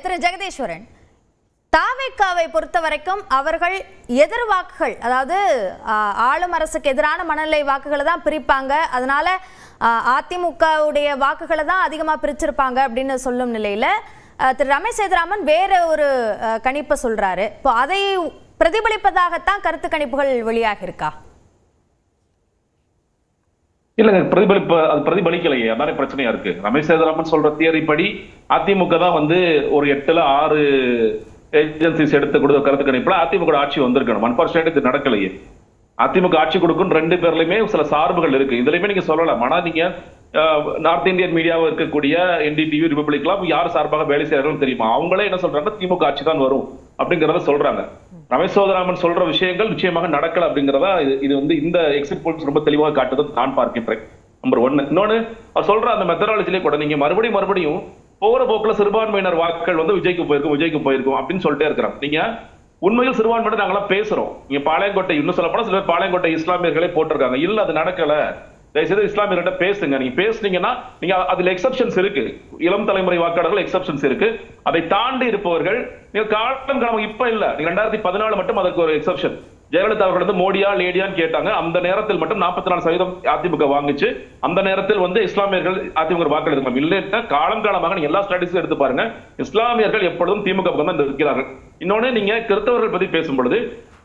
திரு ஜெகதீஸ்வரன், தாவேக்காவை பொறுத்த வரைக்கும் அவர்கள் எதிர் வாக்குகள், அதாவது ஆளும் அரசுக்கு எதிரான மனநிலை வாக்குகளை தான் பிரிப்பாங்க, அதனால அதிமுகவுடைய வாக்குகளை தான் அதிகமா பிரிச்சிருப்பாங்க அப்படின்னு சொல்லும் நிலையில திரு ரமேஷ் சேதுராமன் வேற ஒரு கணிப்பை சொல்றாரு. இப்போ அதை பிரதிபலிப்பதாகத்தான் கருத்து கணிப்புகள் வெளியாக இருக்கா? இல்லங்க, பிரதிபலிப்பு அது பிரதிபலிக்கலையே, அதானே பிரச்சனையா இருக்கு. ரமேஷ் சேதுராமன் சொல்ற தியரி படி அதிமுக தான் வந்து ஒரு 8ல 6 ஏஜென்சிஸ் எடுத்து கொடுத்த கருத்து கணிப்புல அதிமுக ஆட்சி வந்திருக்கணும். அன்பார்ச்சுனேட்லி இது நடக்கலையே. அதிமுக ஆட்சி கொடுக்கும் 2 பேர்லயுமே சில சார்புகள் இருக்கு. இதுலயுமே நீங்க சொல்லலாம். ஆனா நீங்க நார்த் இந்தியன் மீடியாவில் இருக்கக்கூடிய NDTV, ரிபப்ளிக்லாம் யார் சார்பாக வேலை செய்யறாங்கன்னு தெரியுமா? அவங்களே என்ன சொல்றாங்க, திமுக ஆட்சி தான் வரும் அப்படிங்கறத சொல்றாங்க. ரமேஷ் சேதுராமன் சொல்ற விஷயங்கள் நிச்சயமாக நடக்கல அப்படிங்கறதா இது வந்து இந்த எக்ஸிட் போல்ஸ் ரொம்ப தெளிவாக காட்டுறது நான் பார்க்கின்றேன். நம்பர் 1. இன்னொன்னு, அவர் சொல்ற அந்த மெத்தடாலஜிலே கூட நீங்க மறுபடியும் போற போக்குல சிறுபான்மையினர் வாக்குகள் வந்து விஜய்க்கு போயிருக்கும் அப்படின்னு சொல்லிட்டே இருக்கிறாங்க. நீங்க உண்மையில் சிறுபான்மையினர் நாங்களாம் பேசுறோம். நீங்க பாளையங்கோட்டை, இன்னும் சொல்ல போனா சில பேர் பாளையங்கோட்டை இஸ்லாமியர்களே போட்டிருக்காங்க. இல்ல அது நடக்கல, தயவுசெய்து இஸ்லாமியர்கிட்ட பேசுங்க. நீங்க பேசுனீங்கன்னா நீங்க அதுல எக்ஸப்ஷன்ஸ் இருக்கு, இளம் தலைமுறை வாக்காளர்கள் எக்ஸப்ஷன்ஸ் இருக்கு. அதை தாண்டி இருப்பவர்கள் நீங்க காலம் இப்ப இல்ல, 2014 மட்டும் அதற்கு ஒரு எக்ஸப்ஷன். ஜெயலலிதா அவர்கள் வந்து மோடியா லேடியான்னு கேட்டாங்க. அந்த நேரத்தில் மட்டும் 44% அதிமுக வாங்குச்சு. அந்த நேரத்தில் வந்து இஸ்லாமியர்கள் அதிமுக வாக்கள் இருக்கலாம். இல்லைன்னா காலமாக நீங்க எல்லா ஸ்டடிஸும் எடுத்து பாருங்க, இஸ்லாமியர்கள் எப்பொழுதும் திமுக தான் இருக்கிறார்கள். இன்னொன்னு, நீங்க கிறிஸ்தவர்கள் பத்தி பேசும் பொழுது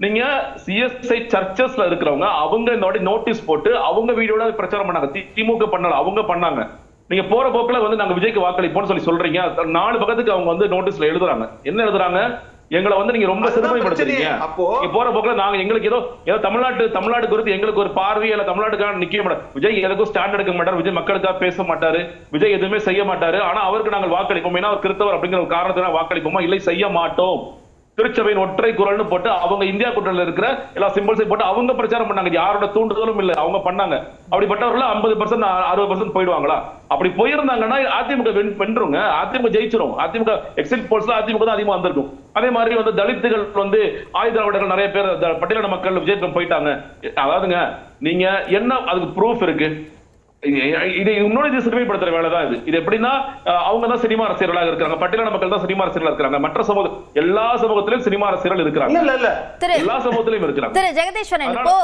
நீங்க CSI சர்ச்சஸ்ல இருக்கிறவங்க அவங்க இந்த வாட்டி நோட்டீஸ் போட்டு அவங்க வீடியோட பிரச்சாரம் பண்ணாங்க. திமுக பண்ணல, அவங்க பண்ணாங்க. நீங்க போற போக்குல வந்து நாங்க விஜய்க்கு வாக்களிப்போம்னு சொல்றீங்க. 4 பக்கத்துக்கு அவங்க வந்து நோட்டீஸ்ல எழுதுறாங்க. என்ன எழுதுறாங்க? எங்களை வந்து நீங்க ரொம்ப சிறுமைப்படுத்துறீங்க. நீங்க போற போக்குல நாங்க எங்களுக்கு ஏதோ தமிழ்நாடு குறித்து எங்களுக்கு ஒரு பார்வையில தமிழ்நாட்டுக்கான நிக்க மாட்டார் விஜய், எதுக்கும் ஸ்டாண்ட் எடுக்க மாட்டார் விஜய், மக்களுக்காக பேச மாட்டாரு விஜய், எதுவுமே செய்ய மாட்டாரு. ஆனா அவருக்கு நாங்கள் வாக்களிப்போம், ஏன்னா அவர் கிறிஸ்தவர் அப்படிங்கிற ஒரு காரணத்தினால வாக்களிப்போமா? இல்லை, செய்ய மாட்டோம். திருச்சபையின் ஒற்றை குரல்னு போட்டு அவங்க இந்தியா கூட்டணியில் இருக்கிற எல்லா சிம்பிள்ஸையும் போட்டு அவங்க பிரச்சாரம் பண்ணாங்க. யாரோட தூண்டுதலும் இல்லை, அவங்க பண்ணாங்க. அப்படிப்பட்டவர்கள் 50% 60% போயிடுவாங்களா? அப்படி போயிருந்தாங்கன்னா அதிமுக வென்றுங்க, அதிமுக ஜெயிச்சிரும். அதிமுக எக்ஸிட் போல்ஸ்ல அதிமுக தான் அதிகமா வந்திருக்கும். அதே மாதிரி வந்து தலித்துகள் வந்து ஆயுதவாடர்கள் நிறைய பேர் பட்டியலின மக்கள் விஜயத்துக்கு போயிட்டாங்க. அதாவதுங்க, நீங்க என்ன அதுக்கு ப்ரூஃப் இருக்கு? இது இன்னொரு சிறுமைப்படுத்துற வேலைதான் இது. இது எப்படின்னா, அவங்க தான் சினிமா அரசியலாக இருக்காங்க, பட்டியலின மக்கள் தான் சினிமா அரசியலாக இருக்காங்க. மற்ற சமூகம், எல்லா சமூகத்திலும் சினிமா அரசியல் இருக்கிறாங்க, எல்லா சமூகத்திலும் இருக்கிறாங்க. திரு ஜெகதீஸ்வரன், இப்போ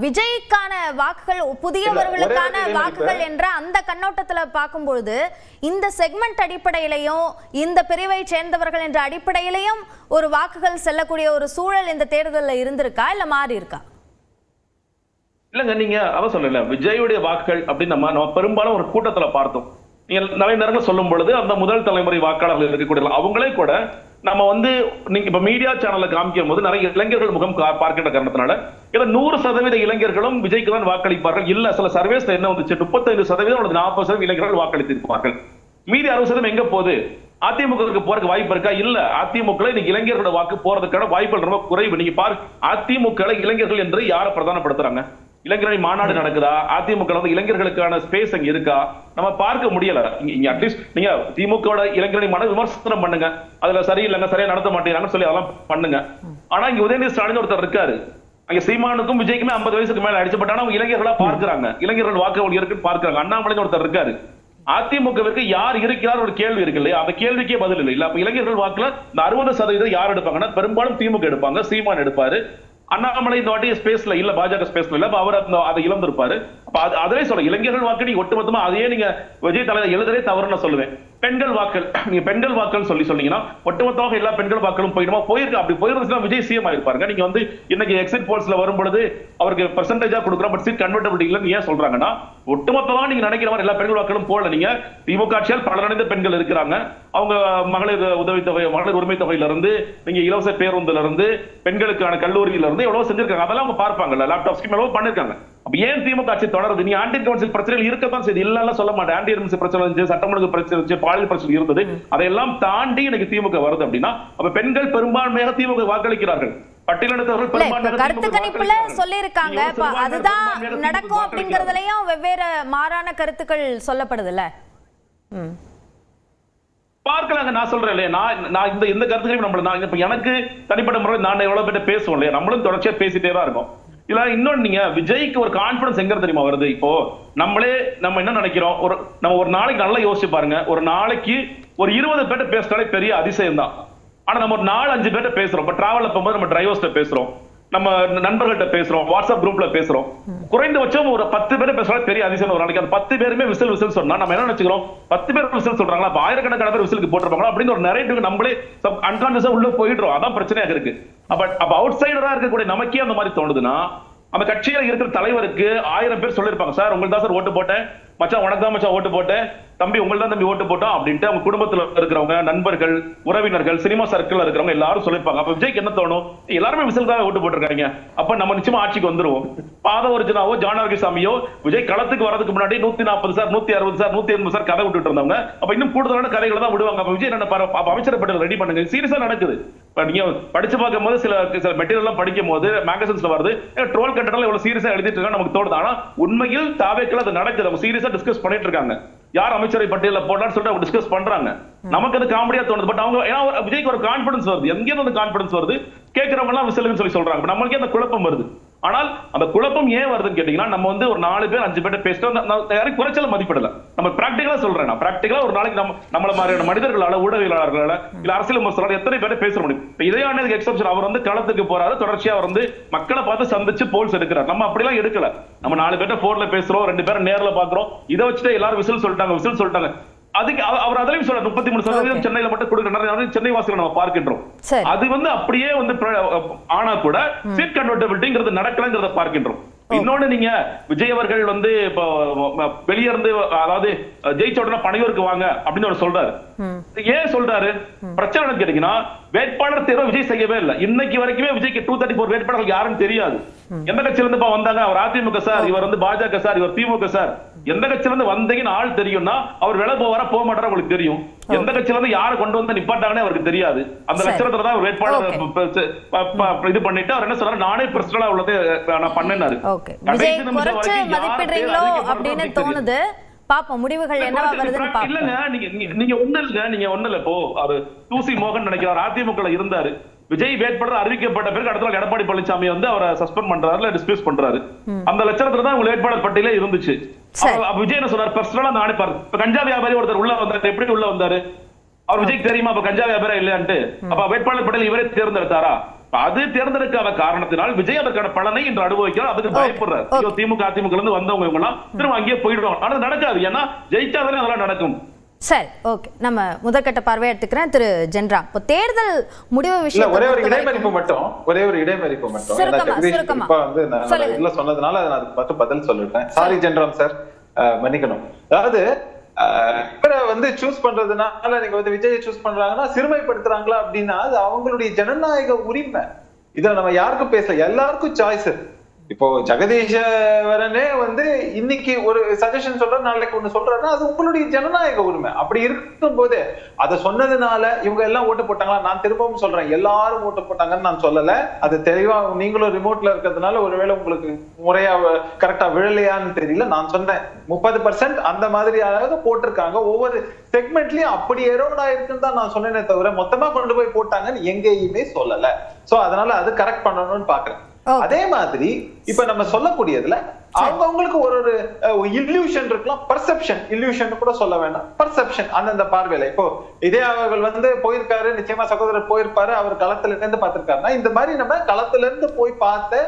விஜய்க்கான வாக்குகள், புதியவர்களுக்கான வாக்குகள் என்ற அந்த கண்ணோட்டத்துல பார்க்கும்பொழுது இந்த செக்மெண்ட் அடிப்படையிலையும் இந்த பிரிவை சேர்ந்தவர்கள் என்ற அடிப்படையிலையும் ஒரு வாக்குகள் செல்லக்கூடிய ஒரு சூழல் இந்த தேர்தலில் இருந்திருக்கா, இல்ல மாறி இருக்கா? இல்லங்க, நீங்க அதான் சொல்லல, விஜயுடைய வாக்குகள் அப்படின்னு நம்ம பெரும்பாலும் ஒரு கூட்டத்துல பார்த்தோம். நீங்க நிறைய நேரங்கள் சொல்லும் பொழுது அந்த முதல் தலைமுறை வாக்காளர்கள் இருக்கக்கூடிய அவங்களே கூட நம்ம வந்து நீங்க இப்ப மீடியா சேனல்ல காமிக்கும் போது நிறைய இளைஞர்கள் முகம் பார்க்கின்ற காரணத்தினால 100% இளைஞர்களும் விஜய்க்கு தான் வாக்களிப்பார்கள். இல்ல, சில சர்வேஸ்ல என்ன வந்துச்சு, 35% அல்லது 40% இளைஞர்கள் வாக்களித்திருப்பார்கள். மீதி 60% எங்க போகுது? அதிமுக போறதுக்கு வாய்ப்பு இருக்கா? இல்ல, அதிமுக இன்னைக்கு இளைஞர்களோட வாக்கு போறதுக்கான வாய்ப்புகள் ரொம்ப குறைவு. நீங்க பாரு, அதிமுக இளைஞர்கள் என்று யாரை பிரதானப்படுத்துறாங்க? இளைஞரணி மாநாடு நடக்குதா? அதிமுக வந்து இளைஞர்களுக்கான ஸ்பேஸ் அங்க இருக்கா? நம்ம பார்க்க முடியல. அட்லீஸ்ட் நீங்க திமுக இளைஞரணி மாநாடு விமர்சனம் பண்ணுங்க, அதுல சரியில்லைங்க, சரியா நடத்த மாட்டேங்கிறாங்கன்னு சொல்லி அதெல்லாம் பண்ணுங்க. ஆனா இங்க உதயநிதி ஸ்டாலின் ஒருத்தர் இருக்காரு, அங்க சீமானுக்கும் விஜய்க்குமே 50 வயசுக்கு மேல அடிச்சப்பட்டாலும் அவங்க இளைஞர்களா பார்க்கிறாங்க, இளைஞர்கள் வாக்கு இருக்குன்னு பார்க்கிறாங்க. அண்ணாமலைன்னு ஒருத்தர் இருக்காரு. அதிமுகவிற்கு யார் இருக்கிறார் ஒரு கேள்வி இருக்கு இல்லையா? அந்த கேள்விக்கே பதில் இல்லை. இல்ல, அப்ப இளைஞர்கள் வாக்குல இந்த 60% யார் எடுப்பாங்கன்னா பெரும்பாலும் திமுக எடுப்பாங்க, சீமான் எடுப்பாரு. அண்ணாமலை இந்த வாட்டி ஸ்பேஸ்ல இல்ல, பாஜக ஸ்பேஸ்ல இல்ல, அவர் அதை இழந்திருப்பாரு. அப்ப அதே சொல்ல, இளைஞர்கள் வாக்கு நீங்க ஒட்டுமொத்தமா அதையே நீங்க விஜய் தலைவர் எழுதவே தவறுன்னு சொல்லுவேன். பெண்கள் வாக்கள், நீங்க பெண்கள் வாக்கள் சொன்னீங்கன்னா ஒட்டுமொத்தமாக எல்லா பெண்கள் வாக்களும் போயிடுமா? போயிருக்கு. அப்படி போயிருந்துச்சுன்னா விஜய் சிஎம் ஆயிருப்பாருங்க. நீங்க வந்து இன்னைக்கு எக்ஸிட் போல்ஸ்ல வரும் பொழுது அவருக்கு பெர்சன்டேஜா கொடுக்குறோம், பட் சீட் கன்வெர்டபிலிட்டி இல்லைன்னு ஏன் சொல்றாங்கன்னா, ஒட்டுமொத்தமா நீங்க நினைக்கிற மாதிரி எல்லா பெண்கள் வாக்களும் போடல. நீங்க திமுக ஆட்சியால் பலரடைந்த பெண்கள் இருக்கிறாங்க. அவங்க மகளிர் உதவித்தொகை, மகளிர் உரிமை தொகையில இருந்து, நீங்க இலவச பேருந்துல இருந்து, பெண்களுக்கான கல்லூரியில இருந்து எவ்வளவு செஞ்சிருக்காங்க. அதெல்லாம் அவங்க பார்ப்பாங்கல்ல, லேப்டாப் ஸ்கீம் எவ்வளவு பண்ணிருக்காங்க. அப்ப ஏன் திமுக ஆட்சி தொடருது? நீ ஆன்டி கவுன்சில் பிரச்சனைகள் இருக்கத்தான் செய்து, இல்ல சொல்ல மாட்டேன். ஆன்டி கவுன்சில் பிரச்சனை இருந்துச்சு, சட்டமன்ற பிரச்சனை இருந்துச்சு, பாலியல் பிரச்சனை இருந்தது. அதையெல்லாம் தாண்டி எனக்கு திமுக வருது அப்படின்னா, அப்ப பெண்கள் பெரும்பான்மையாக திமுக வாக்களிக்கிறார்கள். பட்டியலினத்தவர்கள் கருத்து கணிப்புல சொல்லி இருக்காங்க. அதுதான் நடக்கும் அப்படிங்கறதுலயும் வெவ்வேறு மாறான கருத்துக்கள் சொல்லப்படுதுல்ல. பார்க்கலாங்க. நான் சொல்றேன் இல்லையா, நான் இந்த கருத்துக்களையும் நம்மள எனக்கு தனிப்பட்ட முறையில் நான் எவ்வளவு பேர் பேசுவோம் இல்லையா, நம்மளும் தொடர்ச்சியா பேசிட்டே தான் இருக்கோம். இல்ல, இன்னொன்னு, நீங்க விஜய்க்கு ஒரு கான்பிடன்ஸ் எங்க தெரியுமா வருது? இப்போ நம்ம என்ன நினைக்கிறோம், நம்ம ஒரு நாளைக்கு நல்லா யோசிச்சு பாருங்க. ஒரு நாளைக்கு ஒரு 20 பேர்ட்ட பேசினாலே பெரிய அதிசயம் தான். ஆனா நம்ம ஒரு 4-5 பேர்ட்ட பேசுறோம். இப்ப டிராவல்ல போகும்போது நம்ம டிரைவர்ஸ்ட்ட பேசுறோம், நம்ம நண்பர்கள்ட்ட பேசுறோம், வாட்ஸ்அப் குரூப்ல பேசுறோம். குறைந்தபட்சம் ஒரு 10 பேர் பேசுறாங்க பெரிய அதிசயம். ஒரு நாளைக்கு அந்த 10 பேருமே விசில் சொன்னா நம்ம என்ன நினைச்சுக்கிறோம், 10 பேர் விசில் சொல்றாங்களா, அப்ப ஆயிரக்கணக்கான பேர் விசிலுக்கு போட்டுருப்பாங்களா அப்படின்னு ஒரு நரேட்டிவ் நம்மளே அன்கான்சியஸா உள்ள போயிடுறோம். அதான் பிரச்சனையாக இருக்கு. அப்ப அவுட் சைடரா இருக்கக்கூடிய நமக்கே அந்த மாதிரி தோணுதுன்னா, அந்த கட்சியில இருக்கிற தலைவருக்கு 1000 பேர் சொல்லிருப்பாங்க, சார் உங்களுக்கு தான் சார் ஓட்டு போட்டேன், மச்சான் உனக்கு தான் மச்சான் ஓட்டு போட்டேன், தம்பி உங்களுக்கு தான் தம்பி ஓட்டு போட்டோம் அப்படின்ட்டு அவங்க குடும்பத்துல இருக்கிறவங்க, நண்பர்கள், உறவினர்கள், சினிமா சர்க்கிள்ல இருக்கிறவங்க எல்லாரும் சொல்லிருப்பாங்க. அப்ப விஜய்க்கு என்ன தோணும், எல்லாருமே விசிலுக்காக ஓட்டு போட்டிருக்காங்க, அப்ப நம்ம நிச்சயமா ஆட்சிக்கு வந்துருவோம். பாத ஒரிஜினாவோ ஜானகி சாமியோ விஜய் களத்துக்கு வரதுக்கு முன்னாடி 140 சார், 160 சார், 180 சார் கதை விட்டுட்டு இருந்தாங்க. அப்ப இன்னும் கூடுதலான கதைகளை தான் விடுவாங்க. அப்ப விஜய் என்ன அமைச்சர் பட்டியல் ரெடி பண்ணுங்க. சீரியஸா நடக்குது. நீங்க படிச்சு பார்க்கும் போது சில மெட்டீரியல் எல்லாம் படிக்கும் போது மேகசின்ஸ்ல வருது, ட்ரோல் கண்டென்ட்ல இவ்வளவு சீரியஸா எழுதிட்டு இருக்காங்க நமக்கு தோணுது. ஆனா உண்மையில் தாவேக்குள்ள அது நடக்குது. அவங்க சீரியஸா டிஸ்கஸ் பண்ணிட்டு இருக்காங்க. யார் அமைச்சரை பட்டியல போட்டான்னு சொல்லிட்டு அவங்க டிஸ்கஸ் பண்றாங்க. நமக்கு அது காமெடியா தோணுது. பட் அவங்க ஏன்னா விஜய்க்கு ஒரு கான்பிடன்ஸ் வருது. எங்கேயும் அந்த கான்பிடன்ஸ் வருது, கேட்கறவங்க எல்லாம் விசிலுன்னு சொல்லி சொல்றாங்க. நம்மளுக்கே அந்த குழப்பம் வருது. ஆனால் அந்த குழப்பம் ஏன் வருதுன்னு கேட்டீங்கன்னா, நம்ம வந்து ஒரு 4 பேர் 5 பேர் பேசிட்டோம், யாரையும் குறைச்சல மதிப்பிடல. நம்ம பிராக்டிகலா சொல்றேன். நான் பிராக்டிகலா ஒரு நாளைக்கு நம்மள மாதிரியான மனிதர்களால, ஊடகவியலாளர்களால, இல்ல அரசியல் விமர்சகர்களால எத்தனை பேரை பேச முடியும். இதயானதுக்கு எக்ஸப்ஷன். அவர் வந்து களத்துக்கு போறாரு, தொடர்ச்சியா அவர் வந்து மக்களை பார்த்து சந்திச்சு போல்ஸ் எடுக்கிறார். நம்ம அப்படிலாம் எடுக்கல. நம்ம 4 பேர்ட்ட போன்ல பேசுறோம், 2 பேரை நேர்ல பாக்குறோம். இதை வச்சுட்டு எல்லாரும் விசில் சொல்லிட்டாங்க. அதுக்கு அவர் அதிலையும் சொல்றாரு 33% சென்னையில மட்டும் கொடுக்குற சென்னை வாசிகளை நம்ம பார்க்கின்றோம். அது வந்து அப்படியே வந்து ஆனா கூட சீட் கன்வெர்டபிலிட்டிங்கிறது நடக்கலங்கிறத பார்க்கின்றோம். இன்னொன்னு, நீங்க விஜய் அவர்கள் வந்து இப்போ வெளியே இருந்து, அதாவது ஜெயிச்ச உடனே பனையூருக்கு வாங்க அப்படின்னு சொல்றாரு. ஏன் சொல்றாரு? பிரச்சனை கேட்டீங்கன்னா, வேட்பாளர் தேர்வு விஜய் செய்யவே இல்லை. இன்னைக்கு வரைக்குமே விஜய்க்கு 234 வேட்பாளர்கள் யாருன்னு தெரியாது. எந்த கட்சியில இருந்து வந்தாங்க, அவர் அதிமுக சார், இவர் வந்து பாஜக சார், இவர் திமுக சார், எந்த கட்சியில இருந்து வந்தீங்கன்னு ஆள் தெரியும்னா அவர் விலை போவாரா போக மாட்டாரா உங்களுக்கு தெரியும். எந்த கட்சியில இருந்து யாரை கொண்டு வந்து நிப்பாட்டாங்கன்னு அவருக்கு தெரியாது. அந்த லட்சணத்துல தான் வேட்பாளர் இது பண்ணிட்டு அவர் என்ன சொல்றாரு, நானே பர்சனலா உள்ளதை நான் பண்ணேன்னாரு. மதிப்பிடுறீங்களோ அப்படின்னு தோணுது. பாப்போம் முடிவுகள் என்னவா வருதுன்னு பாப்போம். இல்லங்க, நீங்க ஒண்ணு இல்ல. இப்போ அவர் தூசி மோகன் நினைக்கிறார், அதிமுக இருந்தாரு. விஜய் வேட்பாளர் அறிவிக்கப்பட்ட பிறகு அடுத்த நாள் எடப்பாடி பழனிசாமி வந்து அவரை சஸ்பெண்ட் பண்றாரு, டிஸ்மிஸ் பண்றாரு. அந்த லட்சணத்துல தான் உங்க வேட்பாளர் பட்டியலே இருந்துச்சு. விஜய் என்ன சொன்னார், பர்சனலா நானே பாரு. இப்ப கஞ்சா வியாபாரி ஒருத்தர் உள்ள வந்தாரு, எப்படி உள்ள வந்தாரு? அவர் விஜய்க்கு தெரியுமா அப்ப கஞ்சா வியாபாரம் இல்லையான்ட்டு? அப்ப வேட்பாளர் பட்டியல் இவரே தேர்ந்தெடுத்தாரா? அது தேர்ந்தெடுக்காத காரணத்தினால் விஜய் அதற்கான பலனை இன்று அனுபவிக்கிறார். அதுக்கு பயப்படுறாரு. திமுக அதிமுக இருந்து வந்தவங்க இவங்க எல்லாம் திரும்ப அங்கேயே போயிடுவாங்க. ஆனா நடக்காது. ஏன்னா ஜெயிச்சாதானே அதெல்லாம் நடக்கும். சரி, ஓகே. நம்ம முதற்கட்ட பார்வை எடுத்துக்கிறேன். திரு ஜென்ராம், இப்போ தேர்தல் முடிவு விஷயம் ஒரே ஒரு இடைமறிப்பு மட்டும் இப்ப வந்து இல்ல சொன்னதுனால நான் மட்டும் பதில் சொல்லிட்டேன். சாரி ஜென்ராம் சார், மன்னிக்கணும். அதாவது இவரை வந்து சூஸ் பண்றதுனால நீங்க வந்து விஜயை சூஸ் பண்றாங்கன்னா சிறுமைப்படுத்துறாங்களா அப்படின்னா அது அவங்களுடைய ஜனநாயக உரிமை. இதை நம்ம யாருக்கும் பேசல, எல்லாருக்கும் சாய்ஸ். இப்போ ஜெகதீஸ்வரனே வந்து இன்னைக்கு ஒரு சஜஷன் சொல்ற, நாளைக்கு ஒண்ணு சொல்றாருன்னா அது உங்களுடைய ஜனநாயக உரிமை. அப்படி இருக்கும் போது அதை சொன்னதுனால இவங்க எல்லாம் ஓட்டு போட்டாங்களா? நான் திரும்பவும் சொல்றேன், எல்லாரும் ஓட்டு போட்டாங்கன்னு நான் சொல்லல. அது தெளிவா நீங்களும் ரிமோட்ல இருக்கிறதுனால ஒருவேளை உங்களுக்கு முறையா கரெக்டா விழலையான்னு தெரியல. நான் சொன்னேன் 30% அந்த மாதிரி யாராவது போட்டிருக்காங்க. ஒவ்வொரு செக்மெண்ட்லயும் அப்படி எரோடா இருக்குன்னு தான் நான் சொன்னேனே தவிர மொத்தமா கொண்டு போய் போட்டாங்கன்னு எங்கேயுமே சொல்லல. சோ அதனால அது கரெக்ட் பண்ணணும்னு பாக்குறேன். அதே மாதிரி இப்ப நம்ம சொல்லக்கூடியதுல அவங்களுக்கு ஒரு இல்யூஷன் இருக்கலாம், பர்செப்ஷன். இல்யூஷன் கூட சொல்ல வேண்டாம், பர்செப்ஷன். அந்தந்த பார்வையில இப்போ இதே அவர்கள் வந்து போயிருக்காரு, நிச்சயமா சகோதரர் போயிருப்பாரு, அவர் களத்துல இருந்து பார்த்திருக்காருன்னா இந்த மாதிரி நம்ம களத்துல இருந்து போய் பார்த்த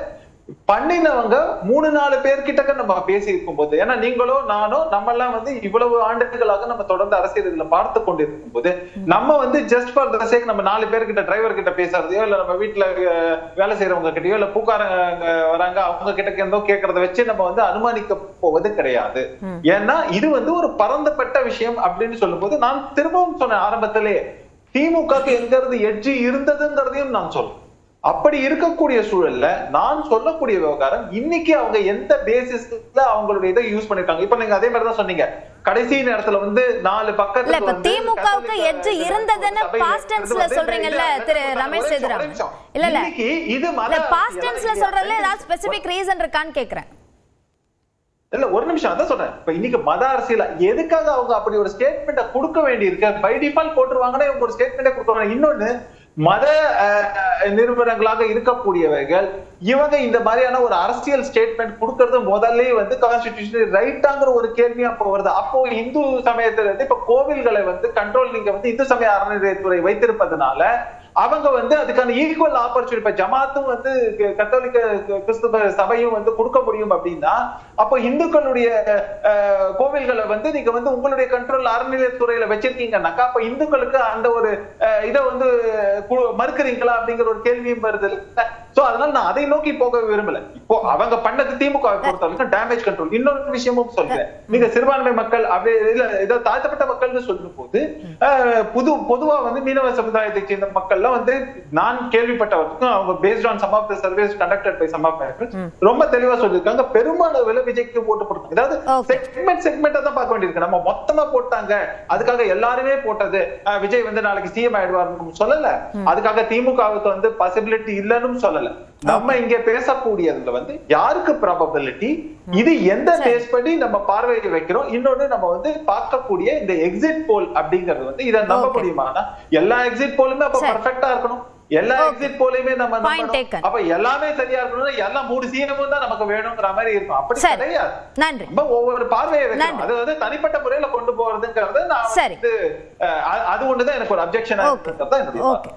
பண்ணினவங்க 3-4 பேர்கிட்ட நம்ம பேசி இருக்கும் போது, ஏன்னா நீங்களோ நானோ நம்ம எல்லாம் வந்து இவ்வளவு ஆண்டுகளாக நம்ம தொடர்ந்து அரசியல்ல பார்த்து கொண்டிருக்கும் போது நம்ம வந்து ஜஸ்ட் ஃபார் த சேக் நம்ம 4 பேர்கிட்ட டிரைவர் கிட்ட பேசுறதையோ இல்ல நம்ம வீட்டுல வேலை செய்யறவங்க கிட்டயோ இல்ல பூக்காரங்க வராங்க அவங்க கிட்ட இருந்தோ கேட்கறத வச்சு நம்ம வந்து அனுமானிக்க போவது கிடையாது. ஏன்னா இது வந்து ஒரு பரந்தப்பட்ட விஷயம் அப்படின்னு சொல்லும் போது நான் திரும்பவும் சொன்னேன் ஆரம்பத்திலே, திமுகக்கு எங்க இருந்து எட்ஜி இருந்ததுங்கிறதையும் நான் சொல்றேன். அப்படி இருக்கக்கூடிய சூழல்ல நான் சொல்லக்கூடிய விவகாரம் இன்னைக்கு அவங்க எந்த பேசிஸ்ல அவங்களுடைய இதை யூஸ் பண்ணிருக்காங்க. இப்ப நீங்க அதே மாதிரி தான் சொன்னீங்க, கடைசி நேரத்துல வந்து 4 பக்கத்துல இல்ல திமுகவுக்கு எட்ஜ் இருந்ததுன்னு பாஸ்ட் டென்ஸ்ல சொல்றீங்கல்ல திரு ரமேஷ் சேதுராம். இல்ல இல்ல இது பாஸ்ட் டென்ஸ்ல சொல்றதுல ஏதாவது ஸ்பெசிபிக் ரீசன் இருக்கான்னு கேக்குறேன். இல்ல ஒரு நிமிஷம் அதான் சொல்றேன். இப்ப இன்னைக்கு மத அரசியல எதுக்காக அவங்க அப்படி ஒரு ஸ்டேட்மெண்ட்டை கொடுக்க வேண்டி இருக்கு? பை டிஃபால்ட் போட்டுருவாங்கன்னா இவங்க ஒரு ஸ்டேட்மெண்ட்டை கொடுக்குறாங்க. இன்னொன்னு மத நிறுவனங்களாக இருக்கக்கூடியவைகள் இவங்க இந்த மாதிரியான ஒரு அரசியல் ஸ்டேட்மெண்ட் கொடுக்கறது முதல்ல வந்து கான்ஸ்டிடியூஷனல் ரைட்டாங்கிற ஒரு கேள்வி அப்போ வருது. அப்போ இந்து சமயத்துல இருந்து இப்ப கோவில்களை வந்து கண்ட்ரோல் நீங்க வந்து இந்து சமய அறநிலையத்துறை வைத்திருப்பதனால அவங்க வந்து அதுக்கான ஈக்குவல் ஆப்பர்ச்சுனிட்டி இப்ப ஜமாத்தும் வந்து கத்தோலிக்க கிறிஸ்துவ சபையும் வந்து கொடுக்க முடியும் அப்படின்னா அப்போ இந்துக்களுடைய கோவில்களை வந்து நீங்க வந்து உங்களுடைய கண்ட்ரோல் அறநிலையத்துறையில வச்சிருக்கீங்கன்னாக்கா அப்ப இந்துக்களுக்கு அந்த ஒரு இதை வந்து மறுக்கிறீங்களா அப்படிங்கிற ஒரு கேள்வியும் வருது. சோ அதனால நான் அதை நோக்கி போக விரும்பல. இப்போ அவங்க பண்ணது திமுக பொறுத்தவரைக்கும் டேமேஜ் கண்ட்ரோல். இன்னொரு விஷயமும் சொல்றேன், நீங்க சிறுபான்மை மக்கள் அப்படி இல்ல ஏதோ தாழ்த்தப்பட்ட மக்கள்னு சொல்லும் போது பொதுவா வந்து மீனவ சமுதாயத்தை சேர்ந்த மக்கள் வந்து நான் கேள்விப்பட்டவருக்கும் அவங்க based on some of the surveys conducted by some of my friends ரொம்ப தெளிவா சொல்லிருக்காங்க. பெரும்பாலான விஜய்க்கு ஓட்டு போட்டாங்க. அதாவது செக்மெண்டா தான் பார்க்க வேண்டியிருக்கு. நம்ம மொத்தமா போட்டாங்க அதுக்காக எல்லாருமே போட்டது விஜய் வந்து நாளைக்கு சிஎம் ஆயிடுவாருன்னு சொல்லல, அதுக்காக திமுகவுக்கு வந்து பாசிபிலிட்டி இல்லைன்னு சொல்லல. நம்ம இங்க பேசக்கூடியதுல வந்து யாருக்கு ப்ராபபிலிட்டி, இது எந்த பேஸ் பண்ணி நம்ம பார்வையை வைக்கிறோம், இன்னொன்னு நம்ம வந்து பார்க்கக்கூடிய இந்த எக்ஸிட் போல் அப்படிங்கிறது வந்து இதை நம்ப முடியுமானா எல்லா எக்ஸிட் போலுமே அப்ப பர்ஃபெக்ட்டா இருக்கணும், எல்லா எக்ஸிட் போலையுமே நம்ம நம்பணும், அப்ப எல்லாமே சரியா இருக்கணும், எல்லாம் 3 சீனமும் தான் நமக்கு வேணும்ங்கற மாதிரி இருக்கும். அப்படி கிடையாது. நன்றி. நம்ம ஒவ்வொரு பார்வையை வைக்கணும். அது வந்து தனிப்பட்ட முறையில கொண்டு போறதுங்கிறது நான் வந்து அது ஒண்ணுதான் எனக்கு ஒரு அப்ஜெக்ஷனா இருக்குங்கிறது தான் என்னுடைய. ஓகே.